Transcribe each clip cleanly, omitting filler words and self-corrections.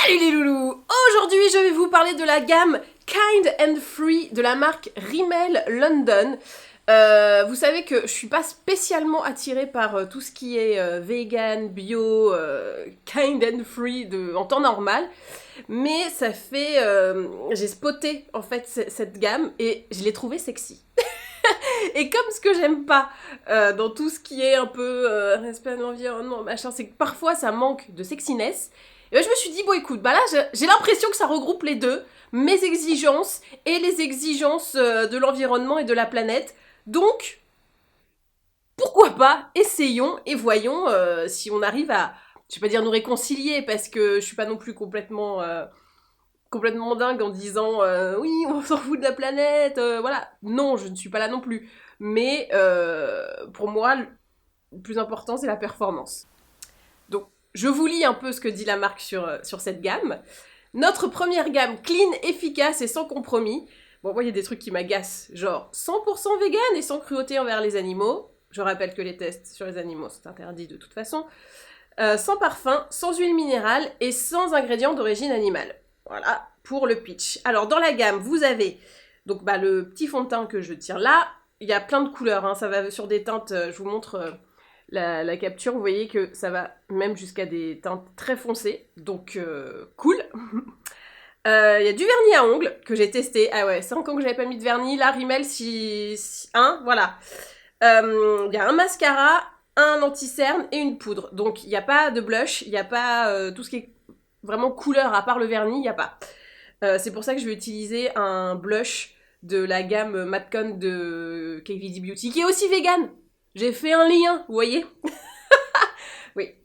Salut les loulous! Aujourd'hui, je vais vous parler de la gamme Kind and Free de la marque Rimmel London. Vous savez que je suis pas spécialement attirée par tout ce qui est vegan, bio, Kind and Free en temps normal. Mais ça fait... j'ai spoté en fait cette gamme et je l'ai trouvée sexy. Et comme ce que j'aime pas dans tout ce qui est un peu respect de l'environnement, machin, c'est que parfois ça manque de sexiness. Et ben, je me suis dit, bon écoute, bah là j'ai l'impression que ça regroupe les deux, mes exigences et les exigences de l'environnement et de la planète. Donc, pourquoi pas, essayons et voyons si on arrive à, je vais pas dire nous réconcilier, parce que je suis pas non plus complètement dingue en disant oui, on s'en fout de la planète, voilà. Non, je ne suis pas là non plus. Mais pour moi, le plus important, c'est la performance. Donc, je vous lis un peu ce que dit la marque sur cette gamme. Notre première gamme clean, efficace et sans compromis. Bon, moi, il y a des trucs qui m'agacent, genre 100% vegan et sans cruauté envers les animaux. Je rappelle que les tests sur les animaux, c'est interdit de toute façon. Sans parfum, sans huile minérale et sans ingrédients d'origine animale. Voilà, pour le pitch. Alors, dans la gamme, vous avez donc le petit fond de teint que je tire là. Il y a plein de couleurs, hein, ça va sur des teintes, je vous montre la capture, vous voyez que ça va même jusqu'à des teintes très foncées, donc cool. Il y a du vernis à ongles que j'ai testé, ah ouais, 5 ans que j'avais pas mis de vernis, là, Rimmel, voilà. Il y a un mascara, un anti-cerne et une poudre, donc il n'y a pas de blush, il n'y a pas tout ce qui est vraiment couleur, à part le vernis, il n'y a pas. C'est pour ça que je vais utiliser un blush de la gamme Matcon de KVD Beauty, qui est aussi vegan. J'ai fait un lien, vous voyez. Oui.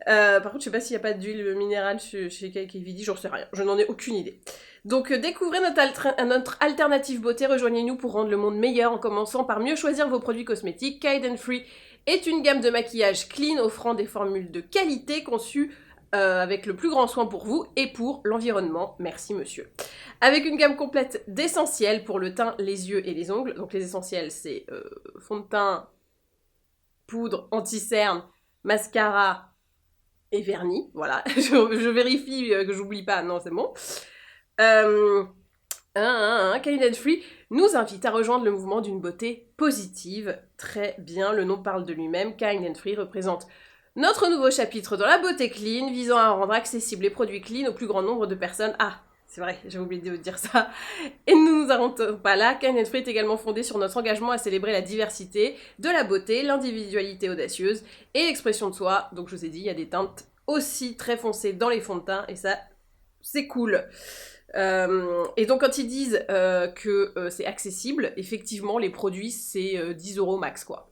Par contre, je sais pas s'il n'y a pas d'huile minérale chez KVD, j'en sais rien. Je n'en ai aucune idée. Donc, découvrez notre alternative beauté. Rejoignez-nous pour rendre le monde meilleur en commençant par mieux choisir vos produits cosmétiques. Kind and Free est une gamme de maquillage clean offrant des formules de qualité conçues avec le plus grand soin pour vous et pour l'environnement. Merci monsieur. Avec une gamme complète d'essentiels pour le teint, les yeux et les ongles. Donc les essentiels, c'est fond de teint, poudre, anti-cerne, mascara et vernis. Voilà, je vérifie que j'oublie pas. Non, c'est bon. Kind and Free nous invite à rejoindre le mouvement d'une beauté positive. Très bien, le nom parle de lui-même. Kind and Free représente notre nouveau chapitre dans la beauté clean, visant à rendre accessibles les produits clean au plus grand nombre de personnes. Ah, c'est vrai, j'ai oublié de dire ça. Et nous ne nous arrêtons pas là. Kind and Free est également fondé sur notre engagement à célébrer la diversité, de la beauté, l'individualité audacieuse et l'expression de soi. Donc je vous ai dit, il y a des teintes aussi très foncées dans les fonds de teint, et ça, c'est cool. Et donc quand ils disent que c'est accessible, effectivement, les produits, c'est 10€ max, quoi.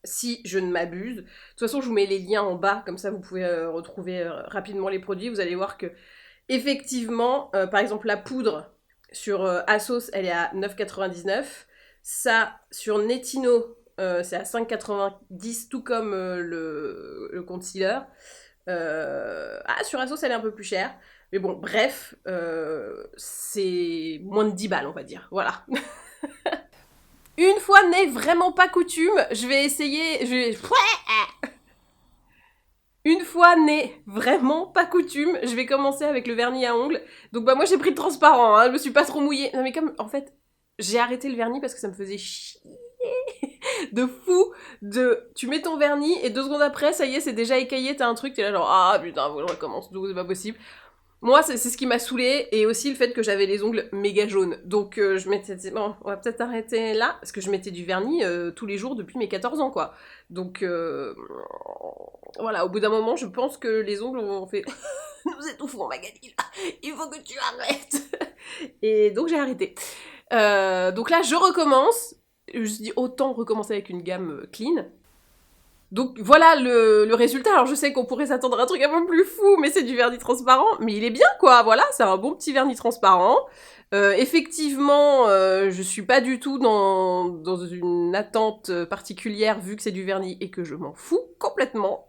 Si je ne m'abuse. De toute façon, je vous mets les liens en bas, comme ça vous pouvez retrouver rapidement les produits. Vous allez voir que, effectivement, par exemple, la poudre sur Asos, elle est à 9,99. Ça, sur Netino, c'est à 5,90, tout comme le concealer. Sur Asos, elle est un peu plus chère. Mais bon, bref, c'est moins de 10 balles, on va dire. Voilà. Une fois n'est vraiment pas coutume, je vais essayer... Une fois n'est vraiment pas coutume, je vais commencer avec le vernis à ongles. Donc moi j'ai pris le transparent, hein, je me suis pas trop mouillée. Non mais comme, en fait, j'ai arrêté le vernis parce que ça me faisait chier de fou. Tu mets ton vernis et 2 secondes après, ça y est, c'est déjà écaillé, t'as un truc, t'es là genre, ah putain, faut que je recommence, donc c'est pas possible. Moi, c'est ce qui m'a saoulée, et aussi le fait que j'avais les ongles méga jaunes. Donc je m'étais dit, bon, on va peut-être arrêter là, parce que je mettais du vernis tous les jours depuis mes 14 ans, quoi. Donc voilà, au bout d'un moment, je pense que les ongles ont fait « Nous étouffons, Magali, là, il faut que tu arrêtes !» Et donc j'ai arrêté. Donc là, je recommence. Je me suis dit, autant recommencer avec une gamme clean. Donc voilà le résultat. Alors je sais qu'on pourrait s'attendre à un truc un peu plus fou, mais c'est du vernis transparent. Mais il est bien, quoi. Voilà, c'est un bon petit vernis transparent. Effectivement, je suis pas du tout dans une attente particulière vu que c'est du vernis et que je m'en fous complètement.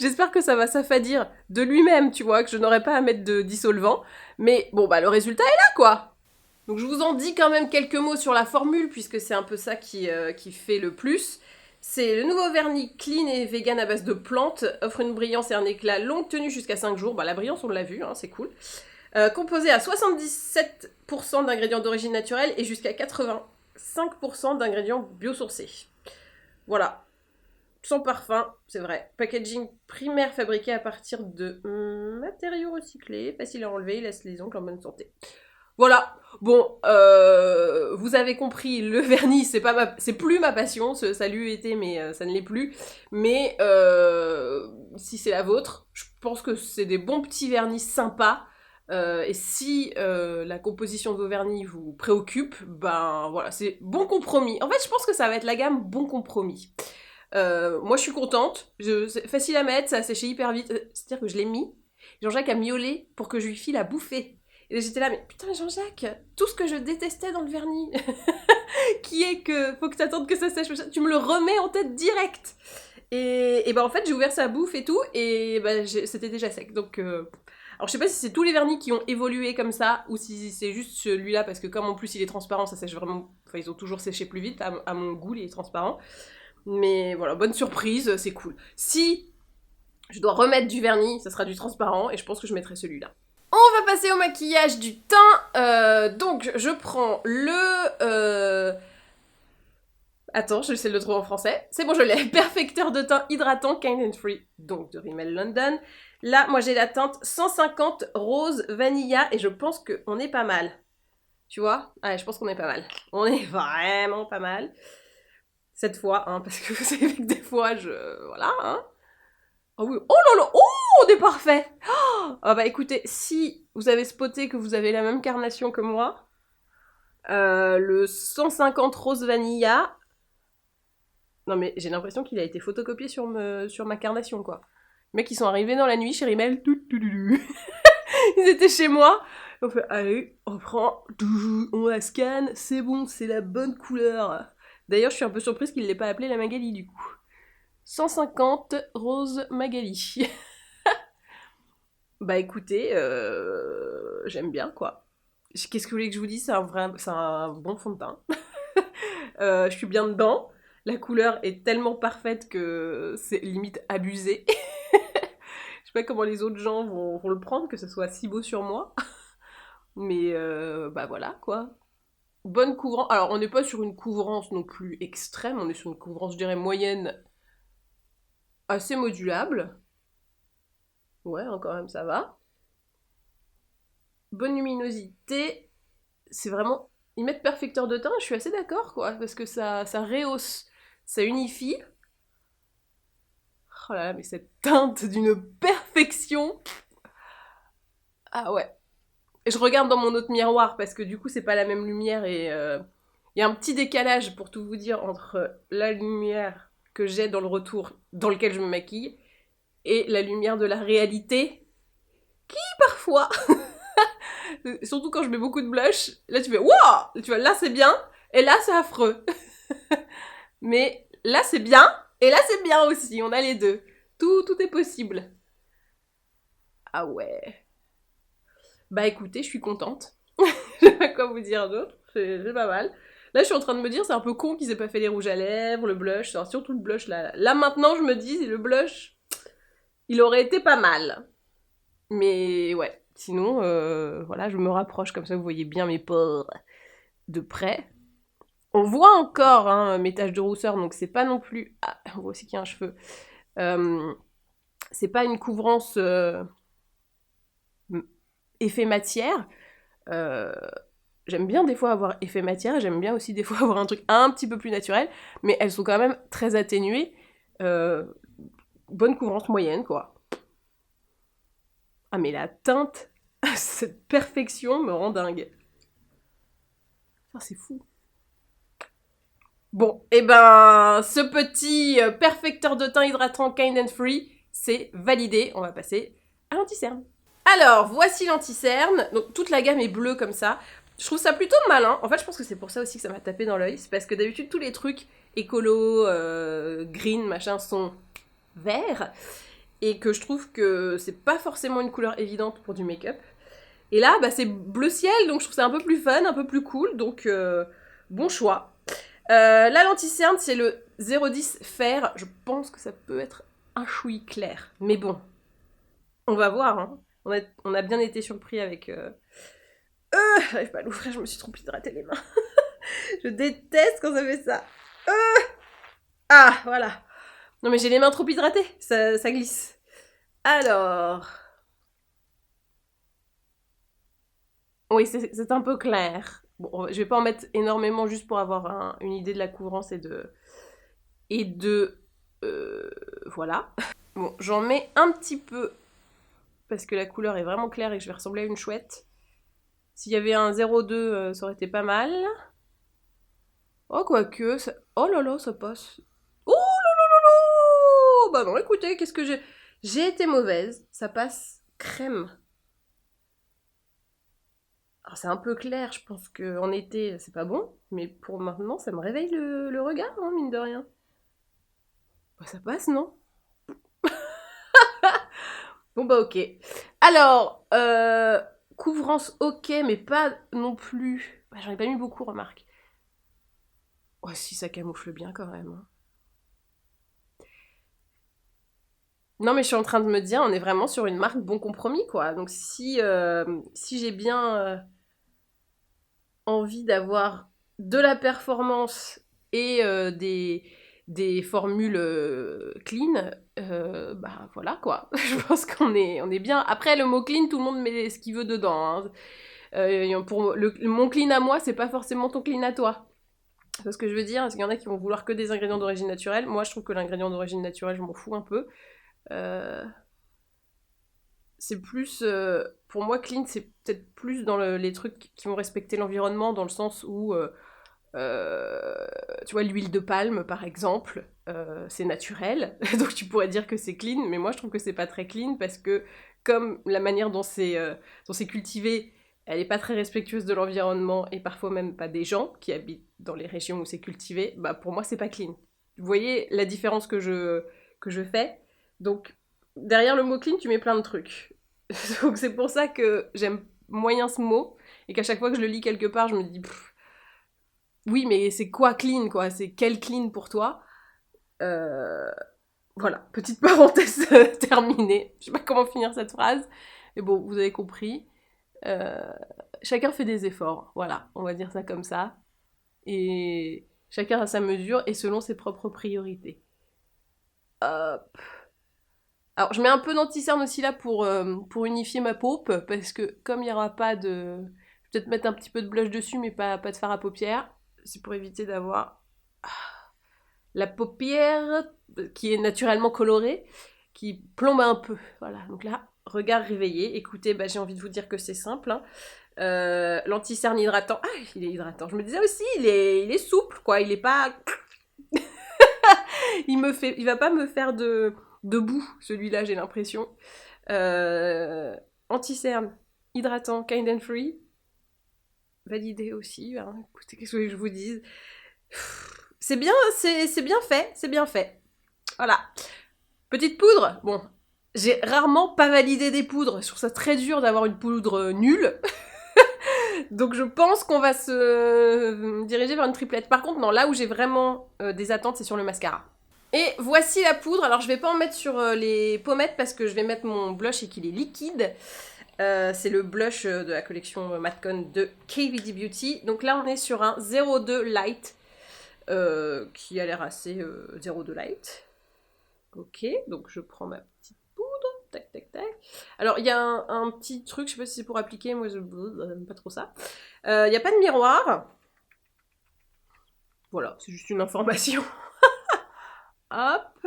J'espère que ça va s'affadir de lui-même, tu vois, que je n'aurai pas à mettre de dissolvant. Mais bon, le résultat est là, quoi. Donc je vous en dis quand même quelques mots sur la formule, puisque c'est un peu ça qui fait le plus. C'est le nouveau vernis clean et vegan à base de plantes, offre une brillance et un éclat longue tenue jusqu'à 5 jours. Bah, la brillance, on l'a vu, hein, c'est cool. Composé à 77% d'ingrédients d'origine naturelle et jusqu'à 85% d'ingrédients biosourcés. Voilà. Sans parfum, c'est vrai. Packaging primaire fabriqué à partir de matériaux recyclés, facile à enlever, laisse les ongles en bonne santé. Voilà. Bon, vous avez compris, le vernis, c'est plus ma passion. Ça lui était, mais ça ne l'est plus. Mais si c'est la vôtre, je pense que c'est des bons petits vernis sympas. Et si la composition de vos vernis vous préoccupe, ben voilà, c'est bon compromis. En fait, je pense que ça va être la gamme bon compromis. Moi, je suis contente. C'est facile à mettre, ça a séché hyper vite. C'est-à-dire que je l'ai mis. Jean-Jacques a miaulé pour que je lui file à bouffer. Et j'étais là, mais putain, Jean-Jacques, tout ce que je détestais dans le vernis, qui est que faut que t'attendes que ça sèche, tu me le remets en tête direct. Et ben en fait, j'ai ouvert sa bouffe et tout, et ben c'était déjà sec. Donc, alors je sais pas si c'est tous les vernis qui ont évolué comme ça, ou si c'est juste celui-là, parce que comme en plus il est transparent, ça sèche vraiment. Enfin, ils ont toujours séché plus vite, à mon goût, il est transparent. Mais voilà, bonne surprise, c'est cool. Si je dois remettre du vernis, ça sera du transparent, et je pense que je mettrai celui-là. On va passer au maquillage du teint. Donc, je prends le... Attends, je vais essayer de le trouver en français. C'est bon, je l'ai. Perfecteur de teint hydratant Kind and Free, donc de Rimmel London. Là, moi, j'ai la teinte 150 rose vanilla, et je pense qu'on est pas mal. Tu vois? Ouais, je pense qu'on est pas mal. On est vraiment pas mal. Cette fois, hein, parce que vous savez que des fois, voilà, hein. Oh oui, oh là là, oh, on est parfait. Oh bah écoutez, si vous avez spoté que vous avez la même carnation que moi, le 150 rose vanilla, non mais j'ai l'impression qu'il a été photocopié sur ma carnation, quoi. Les mecs, ils sont arrivés dans la nuit chez Rimmel, ils étaient chez moi, on fait, allez, on prend, on la scanne, c'est bon, c'est la bonne couleur. D'ailleurs, je suis un peu surprise qu'il ne l'ait pas appelé la Magali, du coup. 150 rose Magali. Bah écoutez, j'aime bien, quoi. Qu'est-ce que vous voulez que je vous dise? C'est un bon fond de teint. Je suis bien dedans. La couleur est tellement parfaite que c'est limite abusé. Je sais pas comment les autres gens vont le prendre, que ce soit si beau sur moi. Mais bah voilà, quoi. Bonne couvrance. Alors, on n'est pas sur une couvrance non plus extrême, on est sur une couvrance, je dirais, moyenne, assez modulable. Ouais, quand même, ça va. Bonne luminosité. C'est vraiment... Ils mettent perfecteur de teint, je suis assez d'accord, quoi, parce que ça rehausse, ça unifie. Oh là là, mais cette teinte d'une perfection. Ah ouais. Et je regarde dans mon autre miroir, parce que du coup, c'est pas la même lumière, et y a un petit décalage, pour tout vous dire, entre la lumière que j'ai dans le retour, dans lequel je me maquille, et la lumière de la réalité, qui parfois, surtout quand je mets beaucoup de blush, là tu fais waouh, tu vois, là c'est bien, et là c'est affreux. Mais là c'est bien, et là c'est bien aussi, on a les deux. Tout est possible. Ah ouais. Bah écoutez, je suis contente. Je sais pas quoi vous dire d'autre, c'est pas mal. Là je suis en train de me dire, c'est un peu con qu'ils aient pas fait les rouges à lèvres, le blush, surtout le blush là. Là maintenant je me dis, le blush, il aurait été pas mal. Mais ouais, sinon, voilà, je me rapproche, comme ça vous voyez bien mes pores de près. On voit encore hein, mes taches de rousseur, donc c'est pas non plus... Ah, on voit aussi qu'il y a un cheveu. C'est pas une couvrance effet matière. J'aime bien des fois avoir effet matière, j'aime bien aussi des fois avoir un truc un petit peu plus naturel, mais elles sont quand même très atténuées. Bonne couvrance moyenne, quoi. Ah mais la teinte, cette perfection me rend dingue. Ah, c'est fou. Bon, et ben, ce petit perfecteur de teint hydratant Kind and Free, c'est validé. On va passer à l'anti-cerne. Alors, voici l'anti-cerne. Donc, toute la gamme est bleue comme ça. Je trouve ça plutôt malin. En fait, je pense que c'est pour ça aussi que ça m'a tapé dans l'œil. C'est parce que d'habitude, tous les trucs écolo, green, machin, sont verts. Et que je trouve que c'est pas forcément une couleur évidente pour du make-up. Et là, bah, c'est bleu ciel, donc je trouve ça un peu plus fun, un peu plus cool. Donc, bon choix. La lentille cerne, c'est le 010 fer, je pense que ça peut être un chouï clair. Mais bon, on va voir. Hein. On a bien été surpris avec... J'arrive pas à l'ouvrir, je me suis trop hydraté les mains. Je déteste quand ça fait ça. Ah, voilà. Non mais j'ai les mains trop hydratées, ça glisse. Alors... Oui, c'est un peu clair. Bon, je vais pas en mettre énormément juste pour avoir une idée de la couvrance et de... voilà. Bon, j'en mets un petit peu parce que la couleur est vraiment claire et que je vais ressembler à une chouette. S'il y avait un 0,2, ça aurait été pas mal. Oh, quoique... Ça... Oh là là, ça passe. Oh là là là là. Bah non, écoutez, qu'est-ce que j'ai... J'ai été mauvaise. Ça passe crème. Alors c'est un peu clair, je pense qu'en été, c'est pas bon. Mais pour maintenant, ça me réveille le regard, hein, mine de rien. Bah, ça passe, non? Bon bah ok. Alors, couvrance ok, mais pas non plus... Bah, j'en ai pas mis beaucoup, remarque. Oh si, ça camoufle bien quand même. Hein. Non mais je suis en train de me dire, on est vraiment sur une marque bon compromis, quoi. Donc si j'ai bien envie d'avoir de la performance et des formules clean, bah voilà quoi. Je pense qu'on est bien. Après, le mot clean, tout le monde met ce qu'il veut dedans. Hein. Pour mon clean à moi, c'est pas forcément ton clean à toi. C'est ce que je veux dire, parce qu'il y en a qui vont vouloir que des ingrédients d'origine naturelle. Moi, je trouve que l'ingrédient d'origine naturelle, je m'en fous un peu. C'est plus... pour moi, clean, c'est peut-être plus dans les trucs qui vont respecter l'environnement, dans le sens où... tu vois, l'huile de palme, par exemple, c'est naturel, donc tu pourrais dire que c'est clean, mais moi je trouve que c'est pas très clean parce que comme la manière dont c'est cultivé, elle est pas très respectueuse de l'environnement et parfois même pas des gens qui habitent dans les régions où c'est cultivé, bah pour moi c'est pas clean. Vous voyez la différence que je fais? Donc derrière le mot clean, tu mets plein de trucs. Donc c'est pour ça que j'aime moyen ce mot et qu'à chaque fois que je le lis quelque part, je me dis... Oui, mais c'est quoi clean, quoi? C'est quel clean pour toi? Voilà, petite parenthèse terminée. Je sais pas comment finir cette phrase, mais bon, vous avez compris. Chacun fait des efforts, voilà, on va dire ça comme ça. Et chacun a sa mesure et selon ses propres priorités. Hop. Alors, je mets un peu d'anti-cerne aussi là pour unifier ma paupe, parce que comme il n'y aura pas de... Je vais peut-être mettre un petit peu de blush dessus, mais pas de fard à paupières. C'est pour éviter d'avoir la paupière qui est naturellement colorée, qui plombe un peu. Voilà, donc là, regard réveillé. Écoutez, bah, j'ai envie de vous dire que c'est simple. Hein. L'anti-cerne hydratant. Ah, il est hydratant. Je me disais aussi, il est souple, quoi. Il est pas... il va pas me faire de boue, celui-là, j'ai l'impression. Anti-cerne, hydratant, kind and free. Validé aussi. Hein. Écoutez, qu'est-ce que je vous dise? C'est bien fait, c'est bien fait. Voilà. Petite poudre. Bon, j'ai rarement pas validé des poudres. Je trouve ça très dur d'avoir une poudre nulle. Donc je pense qu'on va se diriger vers une triplette. Par contre, non, là où j'ai vraiment des attentes, c'est sur le mascara. Et voici la poudre. Alors je vais pas en mettre sur les pommettes parce que je vais mettre mon blush et qu'il est liquide. C'est le blush de la collection Matcon de KVD Beauty. Donc là on est sur un 02 Light qui a l'air assez 02 Light. Ok, donc je prends ma petite poudre. Tac, tac, tac. Alors il y a un petit truc, je sais pas si c'est pour appliquer, moi je n'aime pas trop ça. Il n'y a pas de miroir. Voilà, c'est juste une information. Hop.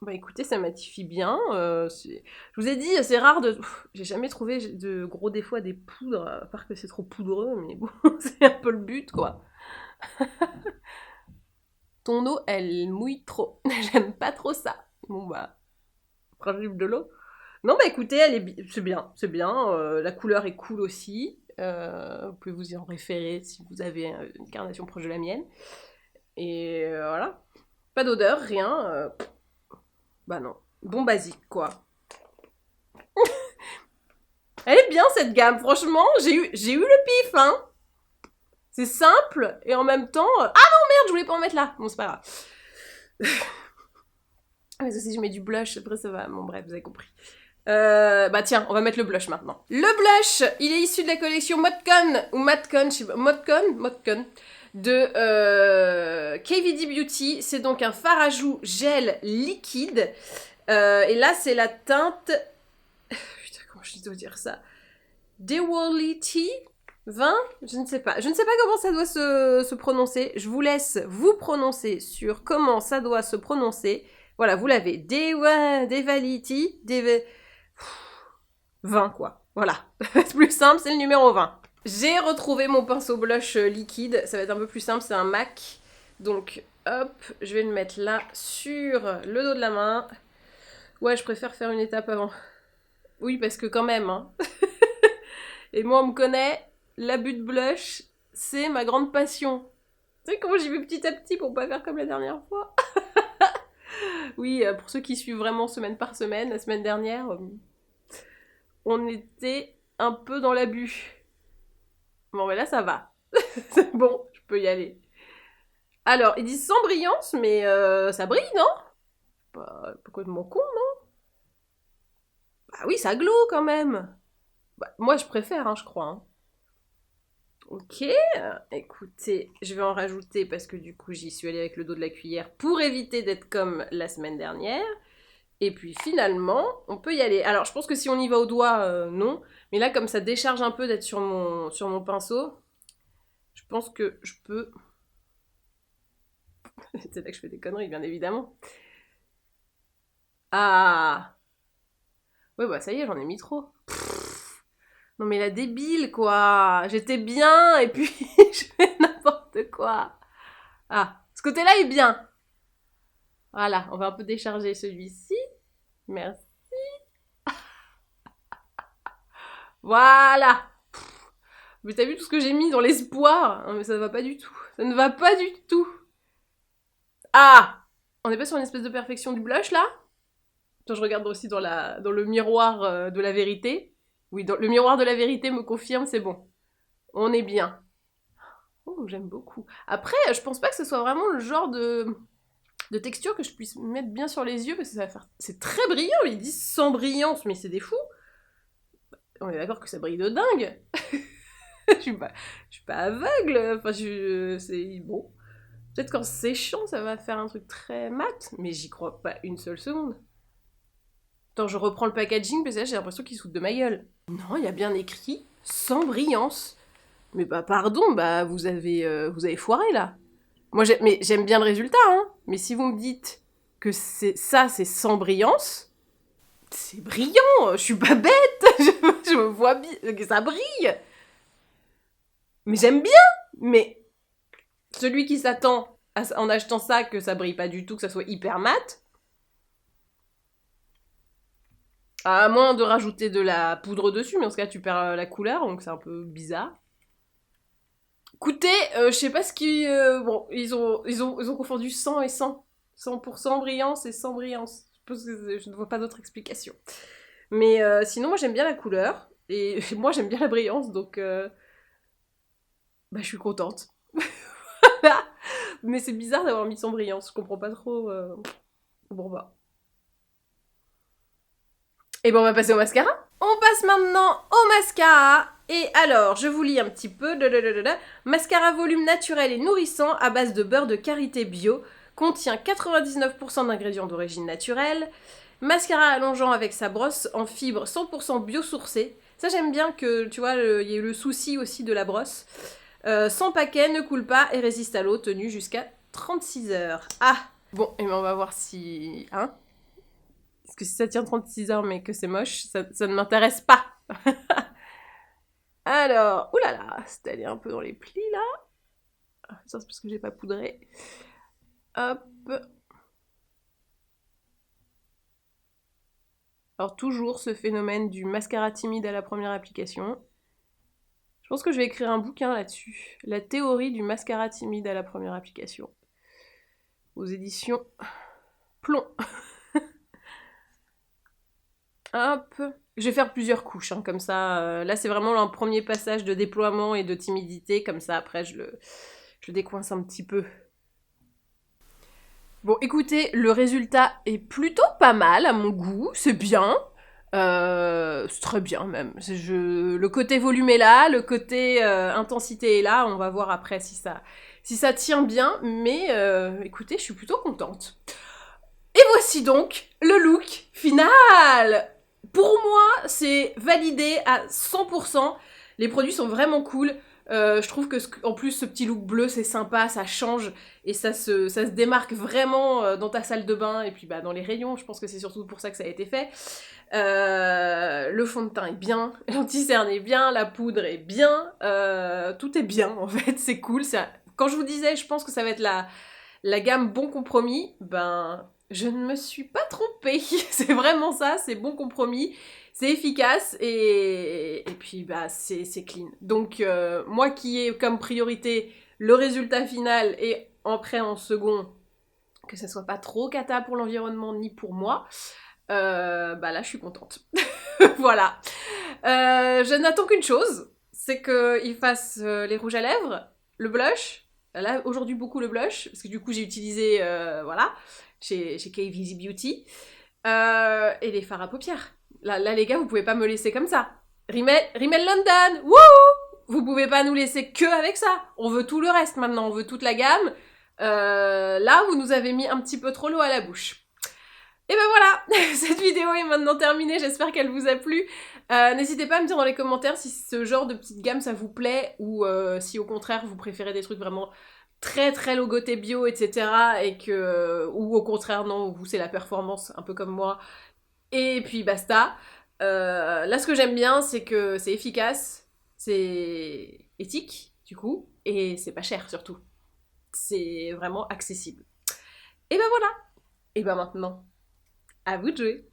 Bah écoutez, ça matifie bien. Je vous ai dit, c'est rare de... J'ai jamais trouvé de gros défauts à des poudres, à part que c'est trop poudreux, mais bon, c'est un peu le but, quoi. Ton eau, elle mouille trop. J'aime pas trop ça. Bon bah, principe de l'eau. Non bah écoutez, c'est bien, c'est bien. La couleur est cool aussi. Vous pouvez vous y en référer si vous avez une carnation proche de la mienne. Et voilà. Pas d'odeur, rien. Bah non. Bon basique, quoi. Elle est bien, cette gamme. Franchement, j'ai eu le pif, hein. C'est simple, et en même temps... Ah non, merde, je voulais pas en mettre là. Bon, c'est pas grave. Mais ça, si je mets du blush, après ça va... Bon, bref, vous avez compris. Bah tiens, on va mettre le blush maintenant. Le blush, il est issu de la collection Modcon, ou Matcon, je sais pas, Modcon, de KVD Beauty. C'est donc un fard à joues gel liquide. Et là, c'est la teinte... Putain, comment je dois dire ça? Dewally Tea 20? Je ne sais pas. Je ne sais pas comment ça doit se prononcer. Je vous laisse vous prononcer sur comment ça doit se prononcer. Voilà, vous l'avez. Dewally Tea 20, quoi. Voilà. C'est plus simple, c'est le numéro 20. J'ai retrouvé mon pinceau blush liquide. Ça va être un peu plus simple, c'est un MAC. Donc, hop, je vais le mettre là, sur le dos de la main. Ouais, je préfère faire une étape avant. Oui, parce que quand même, hein. Et moi, on me connaît, l'abus de blush, c'est ma grande passion. Tu sais comment j'y vais petit à petit pour pas faire comme la dernière fois? Oui, pour ceux qui suivent vraiment semaine par semaine, la semaine dernière, on était un peu dans l'abus. Bon, mais là, ça va. C'est bon, je peux y aller. Alors, ils disent sans brillance, mais ça brille, non? Pas complètement con, non? Bah oui, ça glow quand même. Bah, moi, je préfère, hein, je crois. Hein. Ok, écoutez, je vais en rajouter parce que du coup, j'y suis allée avec le dos de la cuillère pour éviter d'être comme la semaine dernière. Et puis finalement, on peut y aller. Alors, je pense que si on y va au doigt, non. Mais là, comme ça décharge un peu d'être sur mon pinceau, je pense que je peux... C'est là que je fais des conneries, bien évidemment. Ah! Ouais, bah ça y est, j'en ai mis trop. Non mais la débile, quoi. J'étais bien, et puis je fais n'importe quoi. Ah, ce côté-là est bien. Voilà, on va un peu décharger celui-ci. Merci. Voilà. Mais t'as vu tout ce que j'ai mis dans l'espoir? Non mais ça ne va pas du tout. Ça ne va pas du tout. Ah! On n'est pas sur une espèce de perfection du blush, là? Attends, je regarde aussi dans le miroir de la vérité. Oui, le miroir de la vérité me confirme, c'est bon. On est bien. Oh, j'aime beaucoup. Après, je pense pas que ce soit vraiment le genre de texture que je puisse mettre bien sur les yeux, parce que ça va faire... C'est très brillant, ils disent sans brillance, mais c'est des fous. On est d'accord que ça brille de dingue. je suis pas aveugle, enfin, c'est bon. Peut-être qu'en séchant, ça va faire un truc très mat, mais j'y crois pas une seule seconde. Attends, je reprends le packaging, parce que là, j'ai l'impression qu'il se fout de ma gueule. Non, il y a bien écrit sans brillance. Mais bah pardon, bah vous avez foiré là. Moi j'aime bien le résultat, hein. Mais si vous me dites que c'est sans brillance, c'est brillant. Je suis pas bête. je vois bien que ça brille. Mais j'aime bien. Mais celui qui s'attend en achetant ça que ça brille pas du tout, que ça soit hyper mat, à moins de rajouter de la poudre dessus, mais dans ce cas tu perds la couleur, donc c'est un peu bizarre. Écoutez, je sais pas ce qui... bon, ils ont confondu 100 et 100. 100% brillance et sans brillance. Je pense que je ne vois pas d'autre explication. Mais sinon, moi j'aime bien la couleur. Et moi j'aime bien la brillance, donc... bah je suis contente. Mais c'est bizarre d'avoir mis sans brillance. Je comprends pas trop... Bon bah... Et ben on va passer au mascara. On passe maintenant au mascara. Et alors, je vous lis un petit peu. Mascara volume naturel et nourrissant à base de beurre de karité bio. Contient 99% d'ingrédients d'origine naturelle. Mascara allongeant avec sa brosse en fibre 100% biosourcée. Ça j'aime bien que, tu vois, il y ait eu le souci aussi de la brosse. Sans paquet, ne coule pas et résiste à l'eau, tenue jusqu'à 36 heures. Ah! Bon, et ben on va voir si... Hein? Parce que si ça tient 36 heures mais que c'est moche, ça ne m'intéresse pas. Alors, oulala, c'est allé un peu dans les plis là. Ça c'est parce que j'ai pas poudré. Hop. Alors toujours ce phénomène du mascara timide à la première application. Je pense que je vais écrire un bouquin là-dessus. La théorie du mascara timide à la première application. Aux éditions Plomb. Hop. Je vais faire plusieurs couches, hein, comme ça. Là, c'est vraiment un premier passage de déploiement et de timidité. Comme ça, après, je le décoince un petit peu. Bon, écoutez, le résultat est plutôt pas mal à mon goût. C'est bien. C'est très bien même. Le côté volume est là, le côté intensité est là. On va voir après si ça tient bien. Mais écoutez, je suis plutôt contente. Et voici donc le look final. Pour moi, c'est validé à 100%. Les produits sont vraiment cool. Je trouve que en plus ce petit look bleu c'est sympa, ça change et ça se démarque vraiment dans ta salle de bain et puis bah, dans les rayons. Je pense que c'est surtout pour ça que ça a été fait. Le fond de teint est bien, l'anti-cerne est bien, la poudre est bien, tout est bien en fait, c'est cool. Quand je vous disais, je pense que ça va être la gamme bon compromis, ben je ne me suis pas trompée. C'est vraiment ça, c'est bon compromis, c'est efficace et puis bah c'est clean. Donc moi qui ai comme priorité le résultat final et après en second que ça soit pas trop cata pour l'environnement ni pour moi, bah là je suis contente. Voilà. Je n'attends qu'une chose, c'est qu'il fasse les rouges à lèvres, le blush. Là, aujourd'hui, beaucoup le blush, parce que du coup, j'ai utilisé, voilà, chez KVZ Beauty. Et les fards à paupières. Là, les gars, vous pouvez pas me laisser comme ça. Rimmel London, wouhou! Vous pouvez pas nous laisser que avec ça. On veut tout le reste maintenant, on veut toute la gamme. Là, vous nous avez mis un petit peu trop l'eau à la bouche. Et ben voilà, cette vidéo est maintenant terminée, j'espère qu'elle vous a plu. N'hésitez pas à me dire dans les commentaires si ce genre de petite gamme ça vous plaît ou si au contraire vous préférez des trucs vraiment très très logotés bio, etc. Ou au contraire non, vous c'est la performance, un peu comme moi. Et puis basta. Là ce que j'aime bien c'est que c'est efficace, c'est éthique du coup, et c'est pas cher surtout. C'est vraiment accessible. Et ben voilà. Et ben maintenant, à vous de jouer.